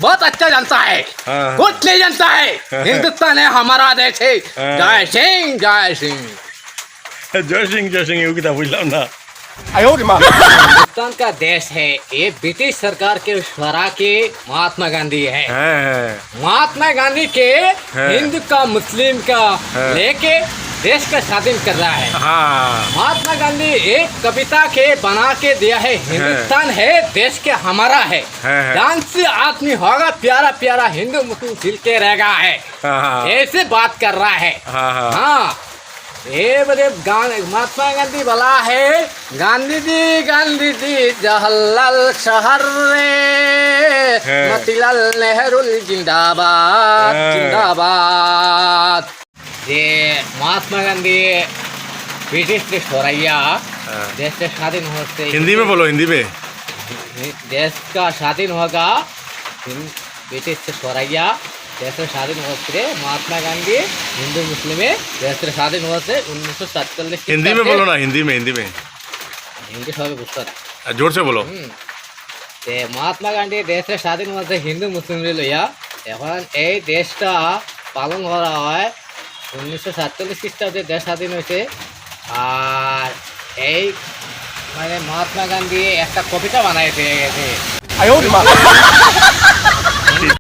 बहुत अच्छा जानता है, हाँ। कुछ नहीं जानता है। हिंदुस्तान है हमारा देश है। जय सिंह जय सिंह। জয় সিং এও কিতা বুঝলাম না। हिंदुस्तान का देश है, ये ब्रिटिश सरकार के स्वरा के महात्मा गांधी है। হ্যাঁ হ্যাঁ महात्मा गांधी के हाँ। हिंदू का मुस्लिम का हाँ। लेके देश का स्वाधीन कर रहा है। হ্যাঁ महात्मा गांधी एक कविता के बना के दिया है, हिंदुस्तान है देश के हमारा है। हाँ, हाँ। जान से आदमी होगा प्यारा प्यारा, हिंदू मुस्लिम मिल के रहेगा है। হ্যাঁ ऐसे बात कर रहा है। हाँ, हाँ। हाँ, ये बड़े महात्मा गांधी बोला है, गांधी जी जवाहरलाल शहर रे, हाँ। मोतीलाल नेहरू जिंदाबाद हाँ। जिंदाबाद। ये महात्मा गांधी ब्रिटिश से छोड़ैया देश से स्वाधीन होते हिंदी में बोलो, हिंदी में। देश का स्वाधीन होगा, ब्रिटिश से छोड़ैया देश से स्वाधीन होते महात्मा गांधी हिंदू मुस्लिम देश से स्वाधीन होते 1947। हिंदी में बोलो ना, हिंदी में, हिंदी में। हिंदी सभी बुझते ना। जोर से बोलो। महात्मा गांधी देश से स्वाधीन होते हिंदू मुस्लिम लइया এখন এই দেশটা পালন করা হয় 1947 খ্রিস্টাব্দে দেশ স্বাধীন হয়েছে। আর এই মানে মহাত্মা গান্ধী একটা কবিতা বানাইছে।